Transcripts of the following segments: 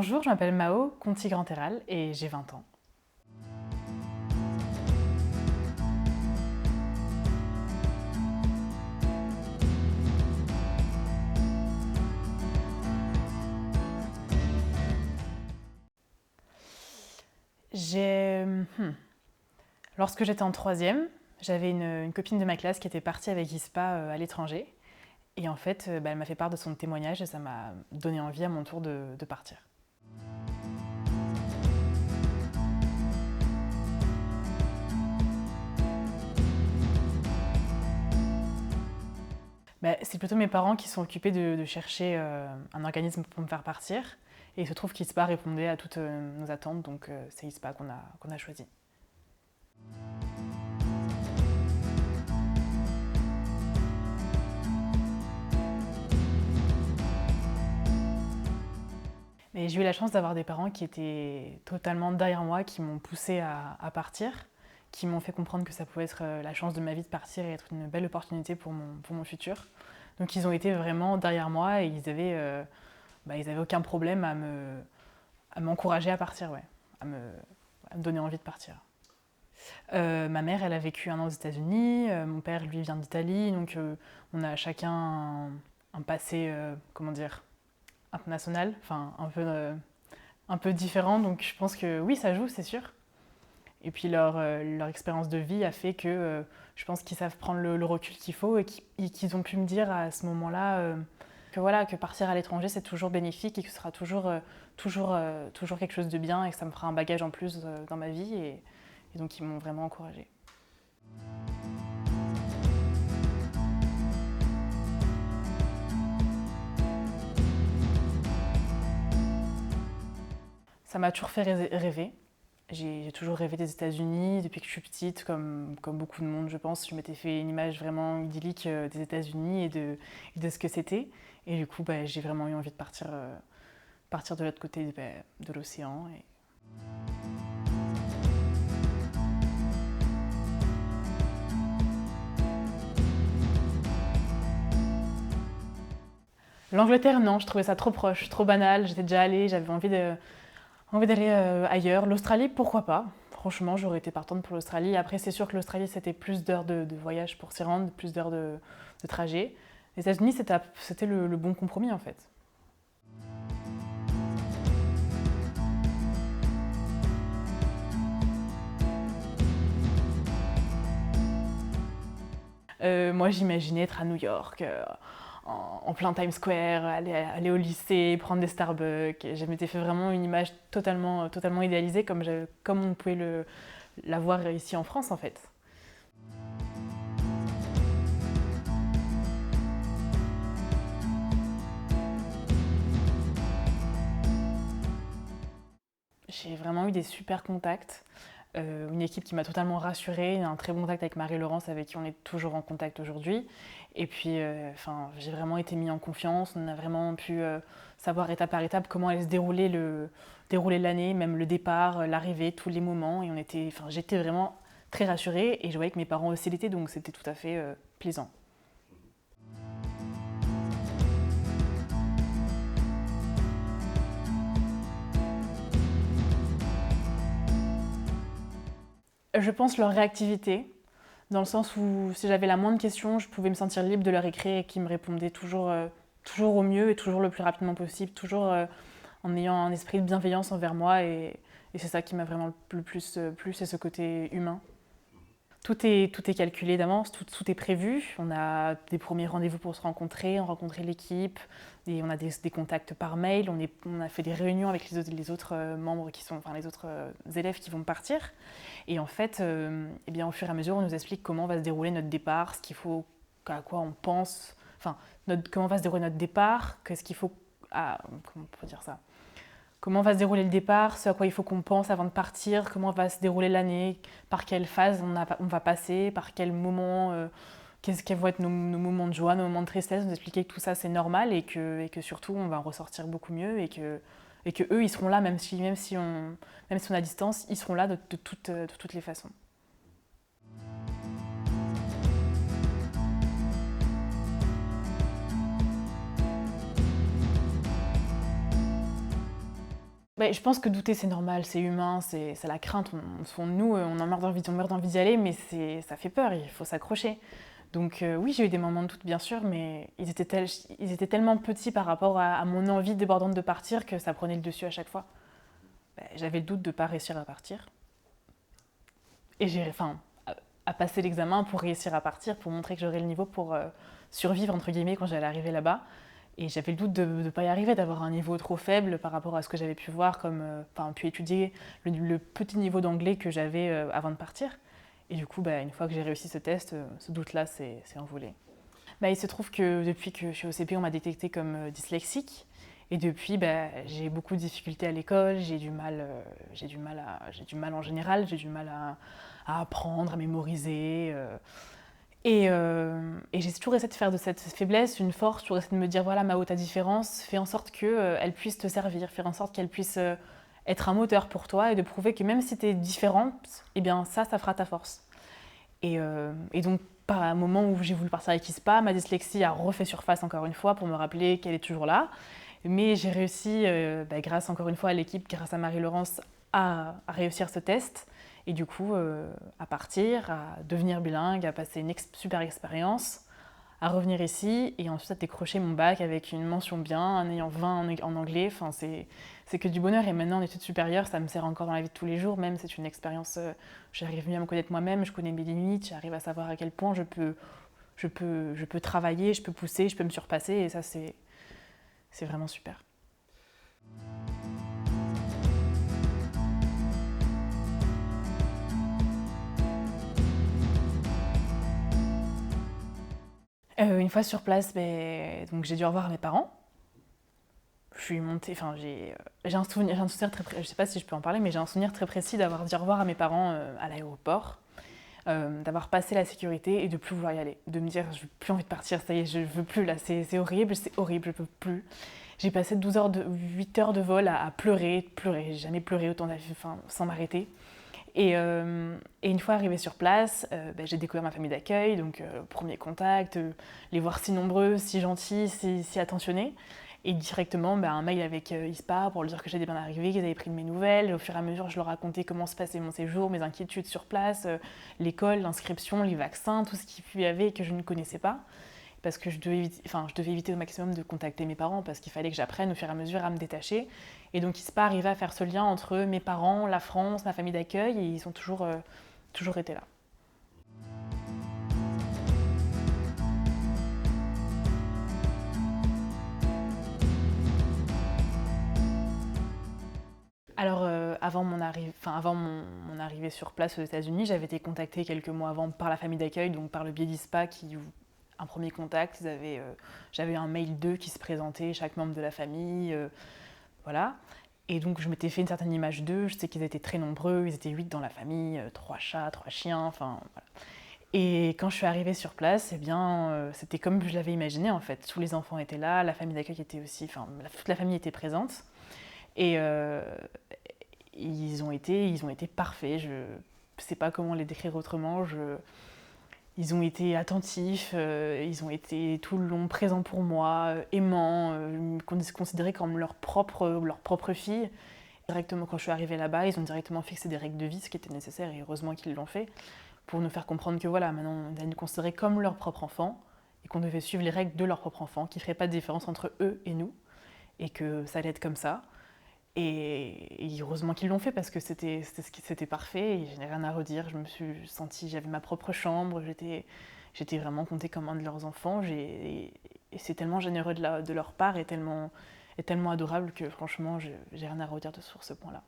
Bonjour, je m'appelle Mao Conti-Grand-Terral et j'ai 20 ans. J'ai... Lorsque j'étais en troisième, j'avais une copine de ma classe qui était partie avec ISPA à l'étranger. Et en fait, elle m'a fait part de son témoignage et ça m'a donné envie à mon tour de partir. C'est plutôt mes parents qui sont occupés de chercher un organisme pour me faire partir. Et il se trouve qu'ISPA répondait à toutes nos attentes, donc c'est ISPA qu'on a choisi. Mais j'ai eu la chance d'avoir des parents qui étaient totalement derrière moi, qui m'ont poussée à partir, qui m'ont fait comprendre que ça pouvait être la chance de ma vie de partir et être une belle opportunité pour mon futur. Donc ils ont été vraiment derrière moi et ils avaient aucun problème à m'encourager à partir, ouais, à me donner envie de partir. Ma mère, elle a vécu 1 an aux États-Unis, mon père, lui, vient d'Italie, donc on a chacun un passé, international, enfin un peu différent, donc je pense que oui, ça joue, c'est sûr. Et puis leur expérience de vie a fait que je pense qu'ils savent prendre le recul qu'il faut et qu'ils ont pu me dire à ce moment-là que partir à l'étranger c'est toujours bénéfique et que ce sera toujours quelque chose de bien et que ça me fera un bagage en plus dans ma vie et donc ils m'ont vraiment encouragée. Ça m'a toujours fait rêver. J'ai toujours rêvé des États-Unis depuis que je suis petite, comme beaucoup de monde, je pense. Je m'étais fait une image vraiment idyllique des États-Unis et de ce que c'était. Et du coup, j'ai vraiment eu envie de partir de l'autre côté de l'océan. L'Angleterre, non, je trouvais ça trop proche, trop banal. J'étais déjà allée, j'avais envie d'aller ailleurs. L'Australie, pourquoi pas? Franchement, j'aurais été partante pour l'Australie. Après, c'est sûr que l'Australie, c'était plus d'heures de voyage pour s'y rendre, plus d'heures de trajet. Les États-Unis, c'était le bon compromis, en fait. Moi, j'imaginais être à New York, en plein Times Square, aller au lycée, prendre des Starbucks. Je m'étais fait vraiment une image totalement idéalisée, comme on pouvait l'avoir ici en France, en fait. J'ai vraiment eu des super contacts. Une équipe qui m'a totalement rassurée, un très bon contact avec Marie-Laurence avec qui on est toujours en contact aujourd'hui. Et puis j'ai vraiment été mis en confiance, on a vraiment pu savoir étape par étape comment allait se dérouler l'année, même le départ, l'arrivée, tous les moments. Et j'étais vraiment très rassurée et je voyais que mes parents aussi l'étaient, donc c'était tout à fait plaisant. Je pense leur réactivité, dans le sens où si j'avais la moindre question, je pouvais me sentir libre de leur écrire et qu'ils me répondaient toujours au mieux et toujours le plus rapidement possible, toujours en ayant un esprit de bienveillance envers moi et c'est ça qui m'a vraiment le plus plu, c'est ce côté humain. Tout est calculé d'avance, tout est prévu. On a des premiers rendez-vous pour se rencontrer, rencontrer l'équipe, et on a des contacts par mail, on a fait des réunions avec les autres membres les autres élèves qui vont partir. Et en fait, au fur et à mesure, on nous explique comment va se dérouler notre départ, à quoi on pense, comment va se dérouler notre départ, qu'est-ce qu'il faut, comment on peut dire ça, comment va se dérouler le départ, ce à quoi il faut qu'on pense avant de partir, comment va se dérouler l'année, par quelle phase on va passer, par quel moment, quels vont être nos moments de joie, nos moments de tristesse, nous expliquer que tout ça c'est normal et que surtout on va en ressortir beaucoup mieux et que eux ils seront là même si on est à distance, ils seront là de toutes les façons. Ouais, je pense que douter, c'est normal, c'est humain, c'est la crainte. Au fond de nous, on meurt d'envie d'y aller, mais ça fait peur, il faut s'accrocher. Donc oui, j'ai eu des moments de doute, bien sûr, mais ils étaient tellement petits par rapport à mon envie débordante de partir que ça prenait le dessus à chaque fois. J'avais le doute de ne pas réussir à partir. Et à passer l'examen pour réussir à partir, pour montrer que j'aurais le niveau pour survivre, entre guillemets, quand j'allais arriver là-bas. Et j'avais le doute de ne pas y arriver, d'avoir un niveau trop faible par rapport à ce que j'avais pu voir, pu étudier le petit niveau d'anglais que j'avais avant de partir. Et du coup, une fois que j'ai réussi ce test, ce doute-là s'est envolé. Il se trouve que depuis que je suis au CP, on m'a détectée comme dyslexique. Et depuis, j'ai beaucoup de difficultés à l'école, j'ai du mal en général, j'ai du mal à apprendre, à mémoriser. Et j'ai toujours essayé de faire de cette faiblesse une force, toujours essayé de me dire voilà, Mao, ta différence, fais en sorte qu'elle puisse te servir, fais en sorte qu'elle puisse être un moteur pour toi et de prouver que même si tu es différente, eh bien ça fera ta force. Et donc, par un moment où j'ai voulu partir avec ISPA, ma dyslexie a refait surface encore une fois pour me rappeler qu'elle est toujours là. Mais j'ai réussi, grâce encore une fois à l'équipe, grâce à Marie-Laurence, à réussir ce test. Et du coup, à partir, à devenir bilingue, à passer une super expérience, à revenir ici et ensuite à décrocher mon bac avec une mention bien, en ayant 20 en anglais. Enfin, c'est que du bonheur. Et maintenant, en études supérieures, ça me sert encore dans la vie de tous les jours. Même c'est une expérience, j'arrive mieux à me connaître moi-même, je connais mes limites, j'arrive à savoir à quel point je peux travailler, je peux pousser, je peux me surpasser. Et ça, c'est vraiment super. Une fois sur place, donc j'ai dû revoir mes parents. Je suis montée, j'ai un souvenir très précis, je sais pas si je peux en parler, mais j'ai un souvenir très précis d'avoir dit au revoir à mes parents à l'aéroport, d'avoir passé la sécurité et de plus vouloir y aller, de me dire je n'ai plus envie de partir, ça y est, je veux plus là, c'est horrible, je peux plus. J'ai passé 8 heures de vol à pleurer, j'ai jamais pleuré autant sans m'arrêter. Et une fois arrivée sur place, j'ai découvert ma famille d'accueil, donc premier contact, les voir si nombreux, si gentils, si attentionnés. Et directement, un mail avec ISPA pour leur dire que j'étais bien arrivée, qu'ils avaient pris de mes nouvelles. Au fur et à mesure, je leur racontais comment se passait mon séjour, mes inquiétudes sur place, l'école, l'inscription, les vaccins, tout ce qu'il y avait et que je ne connaissais pas. Parce que je devais éviter au maximum de contacter mes parents, parce qu'il fallait que j'apprenne au fur et à mesure à me détacher. Et donc ISPA arrivait à faire ce lien entre mes parents, la France, ma famille d'accueil, et ils ont toujours été là. Alors, avant mon arrivée sur place aux États-Unis, j'avais été contactée quelques mois avant par la famille d'accueil, donc par le biais d'ISPA, un premier contact. J'avais un mail d'eux qui se présentait, chaque membre de la famille, voilà. Et donc, je m'étais fait une certaine image d'eux. Je sais qu'ils étaient très nombreux, ils étaient 8 dans la famille, 3 chats, 3 chiens, enfin voilà. Et quand je suis arrivée sur place, c'était comme je l'avais imaginé en fait. Tous les enfants étaient là, la famille d'accueil était aussi, toute la famille était présente. Et ils ont été parfaits. Je ne sais pas comment les décrire autrement. Ils ont été attentifs, ils ont été tout le long présents pour moi, aimants, considérés comme leur propre fille. Directement, quand je suis arrivée là-bas, ils ont directement fixé des règles de vie, ce qui était nécessaire, et heureusement qu'ils l'ont fait, pour nous faire comprendre que voilà, maintenant, on allait nous considérer comme leur propre enfant, et qu'on devait suivre les règles de leur propre enfant, qu'il ne ferait pas de différence entre eux et nous, et que ça allait être comme ça. Et heureusement qu'ils l'ont fait parce que c'était parfait et je n'ai rien à redire. Je me suis sentie, j'avais ma propre chambre, j'étais vraiment comptée comme un de leurs enfants. Et c'est tellement généreux de leur part et tellement adorable que franchement, j'ai rien à redire sur ce point-là.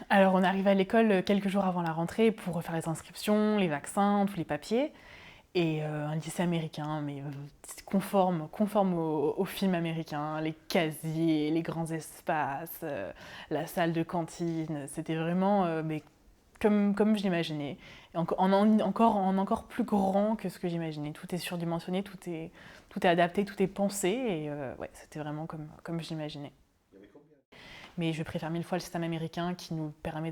Alors on arrive à l'école quelques jours avant la rentrée pour refaire les inscriptions, les vaccins, tous les papiers. Et un lycée américain, mais conforme au film américain, les casiers, les grands espaces, la salle de cantine, c'était vraiment comme je l'imaginais. Encore plus grand que ce que j'imaginais. Tout est surdimensionné, tout est adapté, tout est pensé, et ouais, c'était vraiment comme je l'imaginais. mais je préfère mille fois le système américain qui nous permet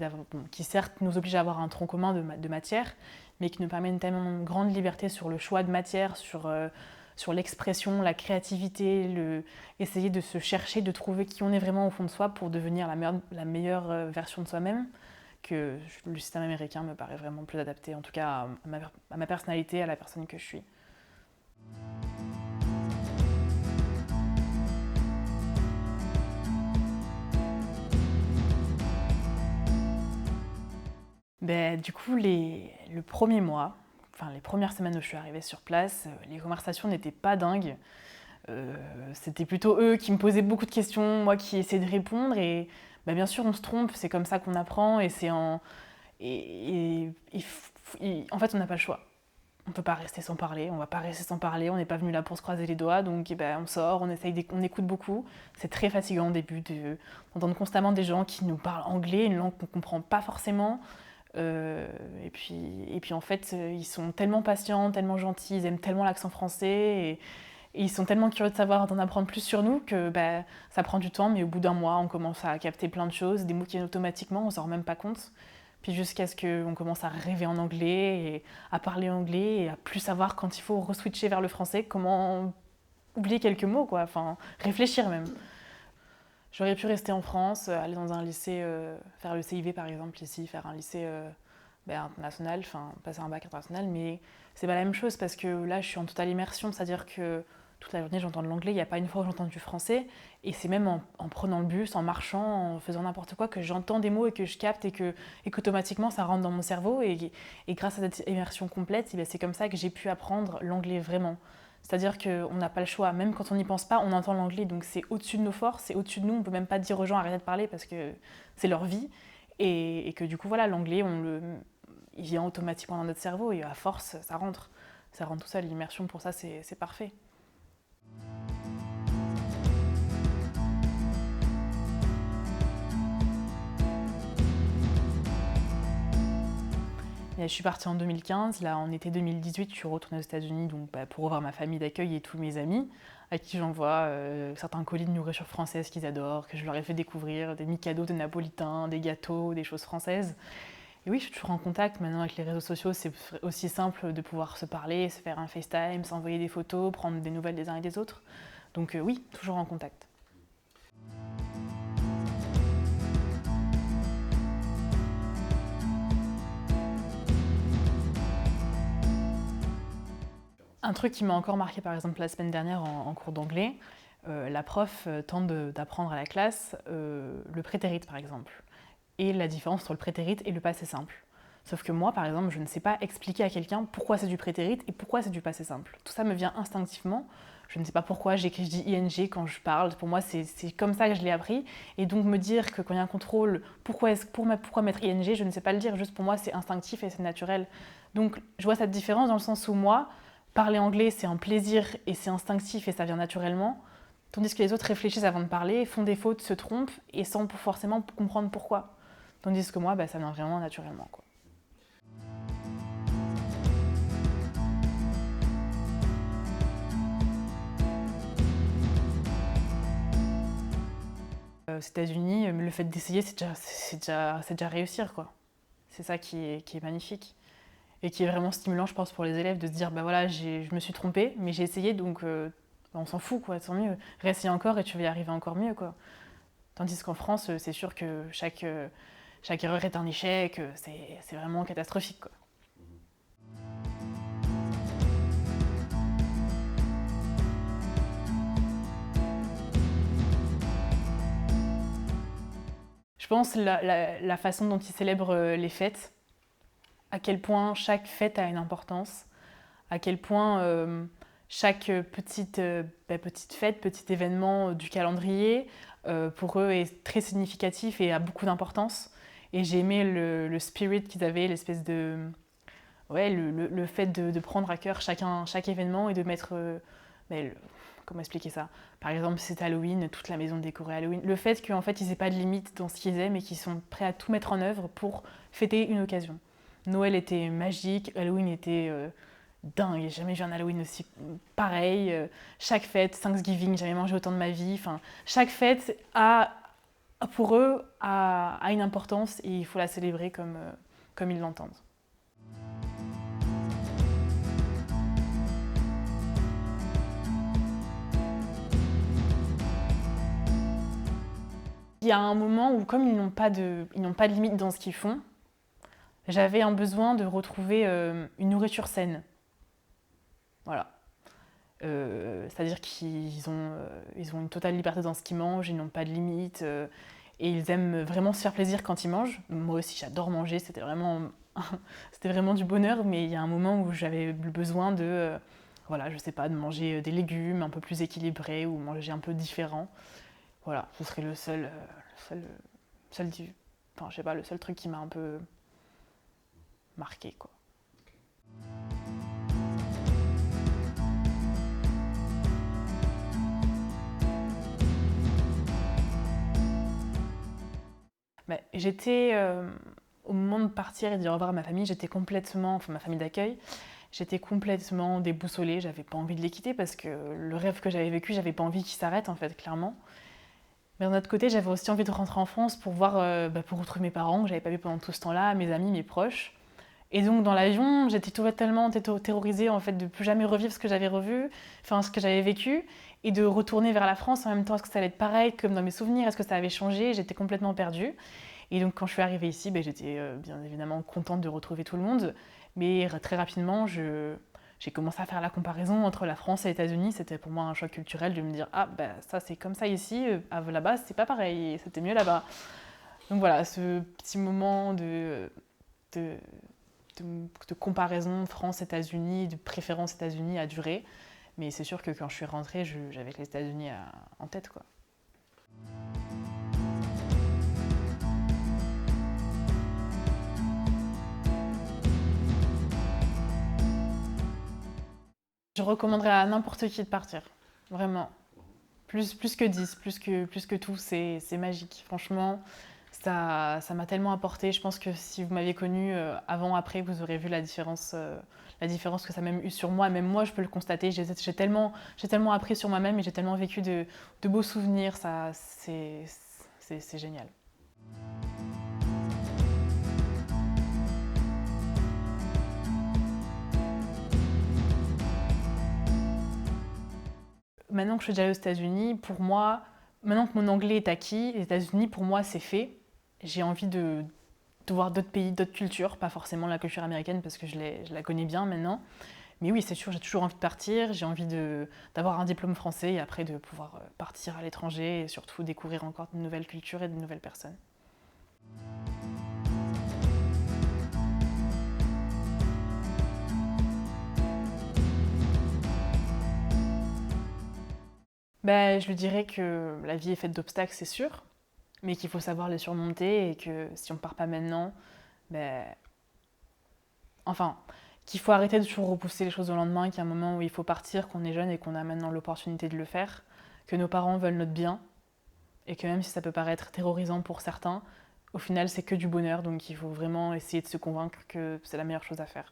qui certes nous oblige à avoir un tronc commun de matière, mais qui nous permet une tellement grande liberté sur le choix de matière, sur l'expression, la créativité, essayer de se chercher, de trouver qui on est vraiment au fond de soi pour devenir la meilleure version de soi-même, que le système américain me paraît vraiment plus adapté, en tout cas à ma personnalité, à la personne que je suis. Du coup, le premier mois, enfin les premières semaines où je suis arrivée sur place, les conversations n'étaient pas dingues. C'était plutôt eux qui me posaient beaucoup de questions, moi qui essayais de répondre. Et bien sûr, on se trompe, c'est comme ça qu'on apprend. En fait, on n'a pas le choix. On ne peut pas rester sans parler, on ne va pas rester sans parler, on n'est pas venu là pour se croiser les doigts, donc on sort, on écoute beaucoup. C'est très fatigant au début d'entendre constamment des gens qui nous parlent anglais, une langue qu'on ne comprend pas forcément. Et puis en fait, ils sont tellement patients, tellement gentils, ils aiment tellement l'accent français et ils sont tellement curieux de savoir, d'en apprendre plus sur nous que ça prend du temps, mais au bout d'un mois, on commence à capter plein de choses, des mots qui viennent automatiquement, on s'en rend même pas compte. Puis jusqu'à ce qu'on commence à rêver en anglais, et à parler anglais, et à plus savoir quand il faut re-switcher vers le français, comment oublier quelques mots, quoi. Enfin, réfléchir même. J'aurais pu rester en France, aller dans un lycée, faire le CIV par exemple ici, faire un lycée international, enfin passer un bac international, mais c'est pas la même chose parce que là je suis en totale immersion, c'est-à-dire que toute la journée j'entends de l'anglais, il n'y a pas une fois où j'entends du français, et c'est même en prenant le bus, en marchant, en faisant n'importe quoi que j'entends des mots et que je capte et qu'automatiquement ça rentre dans mon cerveau, et grâce à cette immersion complète, c'est comme ça que j'ai pu apprendre l'anglais vraiment. C'est-à-dire qu'on n'a pas le choix, même quand on n'y pense pas, on entend l'anglais, donc c'est au-dessus de nos forces, c'est au-dessus de nous, on ne peut même pas dire aux gens arrêtez de parler parce que c'est leur vie, et que du coup voilà, l'anglais, il vient automatiquement dans notre cerveau, et à force, ça rentre tout seul, l'immersion pour ça c'est parfait. Et je suis partie en 2015, là en été 2018 je suis retournée aux États-Unis donc, pour revoir ma famille d'accueil et tous mes amis à qui j'envoie certains colis de nourriture française qu'ils adorent, que je leur ai fait découvrir, des micados de napolitains, des gâteaux, des choses françaises. Et oui, je suis toujours en contact maintenant avec les réseaux sociaux, c'est aussi simple de pouvoir se parler, se faire un FaceTime, s'envoyer des photos, prendre des nouvelles des uns et des autres. Donc oui, toujours en contact. Un truc qui m'a encore marqué par exemple la semaine dernière en cours d'anglais, la prof tente d'apprendre à la classe le prétérit par exemple, et la différence entre le prétérit et le passé simple. Sauf que moi, par exemple, je ne sais pas expliquer à quelqu'un pourquoi c'est du prétérit et pourquoi c'est du passé simple. Tout ça me vient instinctivement. Je ne sais pas pourquoi je dis ing quand je parle. Pour moi, c'est comme ça que je l'ai appris. Et donc me dire que quand il y a un contrôle, pourquoi mettre ing, je ne sais pas le dire. Juste pour moi, c'est instinctif et c'est naturel. Donc je vois cette différence dans le sens où moi, parler anglais, c'est un plaisir et c'est instinctif et ça vient naturellement. Tandis que les autres réfléchissent avant de parler, font des fautes, se trompent et sans forcément comprendre pourquoi. Tandis que moi, ça vient vraiment naturellement, quoi. Aux États-Unis, le fait d'essayer, c'est déjà réussir, quoi. C'est ça qui est magnifique. Et qui est vraiment stimulant, je pense, pour les élèves de se dire voilà, je me suis trompée, mais j'ai essayé, donc on s'en fout, quoi, tant mieux. Réessaye encore et tu vas y arriver encore mieux, quoi. Tandis qu'en France, c'est sûr que chaque erreur est un échec, c'est vraiment catastrophique, quoi. Je pense la façon dont ils célèbrent les fêtes, à quel point chaque fête a une importance, à quel point chaque petite fête, petit événement du calendrier, pour eux est très significatif et a beaucoup d'importance. Et j'ai aimé le spirit qu'ils avaient, l'espèce de... Ouais, le fait de prendre à cœur chaque événement et de mettre... comment expliquer ça? Par exemple, si c'est Halloween, toute la maison décorée Halloween. Le fait qu'en fait, ils n'aient pas de limite dans ce qu'ils aiment et qu'ils sont prêts à tout mettre en œuvre pour fêter une occasion. Noël était magique, Halloween était dingue, j'ai jamais vu un Halloween aussi pareil. Chaque fête, Thanksgiving, j'ai jamais mangé autant de ma vie. Enfin, chaque fête a pour eux, a une importance et il faut la célébrer comme ils l'entendent. Il y a un moment où, comme ils n'ont pas de limite dans ce qu'ils font, j'avais un besoin de retrouver une nourriture saine. Voilà. C'est-à-dire ils ont une totale liberté dans ce qu'ils mangent, ils n'ont pas de limite, et ils aiment vraiment se faire plaisir quand ils mangent. Moi aussi, j'adore manger, c'était vraiment du bonheur, mais il y a un moment où j'avais le besoin de, voilà, je sais pas, de manger des légumes un peu plus équilibrés ou manger un peu différent. Voilà, ce serait enfin, je sais pas, le seul truc qui m'a un peu marqué, quoi. Au moment de partir et de dire au revoir à ma famille, ma famille d'accueil, j'étais complètement déboussolée, j'avais pas envie de les quitter parce que le rêve que j'avais vécu, j'avais pas envie qu'il s'arrête en fait, clairement. Mais d'un autre côté, j'avais aussi envie de rentrer en France pour pour retrouver mes parents que j'avais pas vu pendant tout ce temps-là, mes amis, mes proches. Et donc dans l'avion, j'étais tellement terrorisée en fait de plus jamais revivre ce que j'avais ce que j'avais vécu, et de retourner vers la France en même temps. Est-ce que ça allait être pareil comme dans mes souvenirs? Est-ce que ça avait changé? J'étais complètement perdue. Et donc quand je suis arrivée ici, j'étais bien évidemment contente de retrouver tout le monde, mais très rapidement, j'ai commencé à faire la comparaison entre la France et les États-Unis. C'était pour moi un choc culturel de me dire ça c'est comme ça ici, là-bas c'est pas pareil, c'était mieux là-bas. Donc voilà, ce petit moment de, de comparaison France-États-Unis, de préférence États-Unis a duré. Mais c'est sûr que quand je suis rentrée, j'avais les États-Unis en tête, quoi. Je recommanderais à n'importe qui de partir, vraiment. Plus que 10, plus que tout, c'est magique. Franchement, ça m'a tellement apporté. Je pense que si vous m'aviez connue avant, après, vous aurez vu la différence que ça a même eu sur moi. Même moi, je peux le constater. J'ai tellement appris sur moi-même et j'ai tellement vécu de beaux souvenirs. C'est génial. Maintenant que je suis déjà aux États-Unis, pour moi, maintenant que mon anglais est acquis, les États-Unis, pour moi, c'est fait. J'ai envie de voir d'autres pays, d'autres cultures, pas forcément la culture américaine parce que je la connais bien maintenant. Mais oui, c'est sûr, j'ai toujours envie de partir, j'ai envie d'avoir un diplôme français et après de pouvoir partir à l'étranger et surtout découvrir encore de nouvelles cultures et de nouvelles personnes. Je lui dirais que la vie est faite d'obstacles, c'est sûr, mais qu'il faut savoir les surmonter et que si on part pas maintenant, ben, enfin, qu'il faut arrêter de toujours repousser les choses au lendemain, qu'il y a un moment où il faut partir, qu'on est jeune et qu'on a maintenant l'opportunité de le faire, que nos parents veulent notre bien et que même si ça peut paraître terrorisant pour certains, au final c'est que du bonheur, donc il faut vraiment essayer de se convaincre que c'est la meilleure chose à faire.